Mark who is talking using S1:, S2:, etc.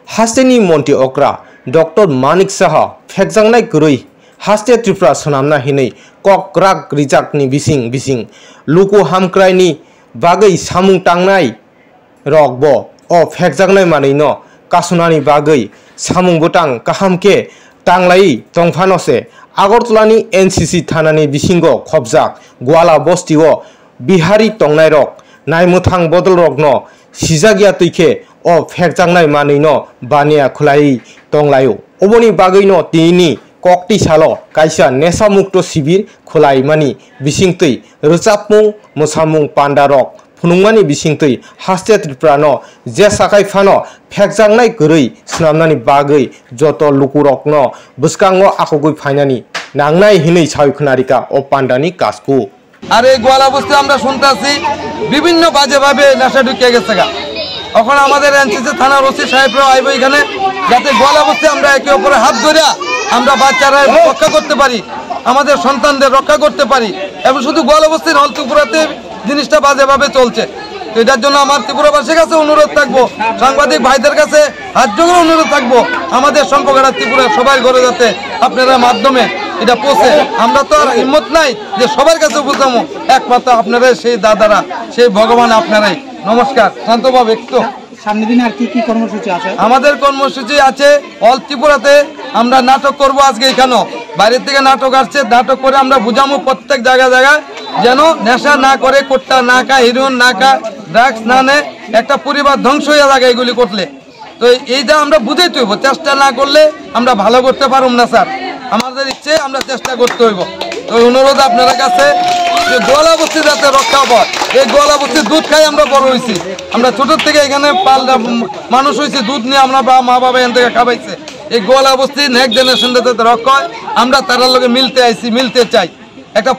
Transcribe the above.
S1: हास्टेनि मन्त्रि अक्रा doctor Manik Saha फेकजांनाय गुरै हास्टे त्रिपुरा सोनामना हिनै कक राग रिजाकनि बिसिं लुकु हामक्रायनि बागै सामुं टांनाय रकब अ फेकजांनाय मानैनो कासुनानि बागै सामुं बोटां काहामके टांलाई तंफानसे आगरतलानि एनसीसी थानानि बिसिंगो खबजाक ग्वाला बस्तिओ बिहारी तंनाय रक नायमुथां बदल रकनो सिजागिया तैखे अ फेकजांनाय मानैनो बानिया खुलाई तंलायो अबनि बागैनो तिनि कक्ति सालो कायसा नेसा मुक्त शिबिर खुलाइमानि बिसिंतै रोजाबमुं मोसामुं पान्डारक फुनुंमानि बिसिंतै हास्टे त्रिपुरानो जे साखायफानो फेकजांनाय गुरै स्नामनानि बागै जत लुकुरकनो बुस्कांगो आखगै फाइनानि नांनाय हिनै सायखनारिका अ पान्डानि कासकु
S2: আর এই গোয়ালা বস্তি আমরা শুনতেছি বিভিন্ন বাজেভাবে নেশা ঢুকিয়ে গেছে গা। এখন আমাদের এনসিসি থানার ওসি সাহেবরাও আইব এখানে যাতে গোয়ালা বস্তি আমরা একে অপরের হাত ধরে আমরা বাচ্চারা রক্ষা করতে পারি, আমাদের সন্তানদের রক্ষা করতে পারি। এবং শুধু গোয়ালা বস্তির হল ত্রিপুরাতে জিনিসটা বাজেভাবে চলছে। তো এটার জন্য আমার ত্রিপুরাবাসীর কাছে অনুরোধ থাকবো, সাংবাদিক ভাইদের কাছে হাত জোড়ে অনুরোধ থাকবো, আমাদের সম্পর্কটা ত্রিপুরা সবার ঘরে যাতে আপনারা মাধ্যমে এটা পৌঁছে। আমরা তো আর হিম্মত নাই যে সবার কাছে বুঝাবো, একমাত্র আপনারাই সেই দাদারা, সেই ভগবান আপনারাই। নমস্কার। শান্তভাবে একটু
S3: সামনের দিনে আর কি কর্মসূচি আছে?
S2: আমাদের কর্মসূচি আছে অল ত্রিপুরাতে আমরা নাটক করব। আজকে এখানেও বাইরের থেকে নাটক আসছে, নাটক করে আমরা বুঝাবো প্রত্যেক জায়গায় যেন নেশা না করে, কোট্টা না খায়, হিরোইন না খায়, ড্রাগস না নেয়। একটা পরিবার ধ্বংস হয়ে যায় এগুলি করলে। তো এইটা আমরা বুঝাইতে হইব, চেষ্টা না করলে আমরা ভালো করতে পারব না স্যার। আমাদের ইচ্ছে আমরা চেষ্টা করতে হইব। তো অনুরোধ আপনার কাছে যে গোয়ালা বস্তি যাতে রক্ষা পায়। এই গোয়ালা বস্তির দুধ খাই আমরা বড় হয়েছি, আমরা ছোটোর থেকে এখানে মানুষ হয়েছি, দুধ নিয়ে আমরা মা বাবা এখান থেকে খাওয়াইছে। এই গোয়ালা বস্তি নেক্সট জেনারেশন যাতে রক্ষা হয়, আমরা তার লগে মিলতে আইছি, মিলতে চাই। একটা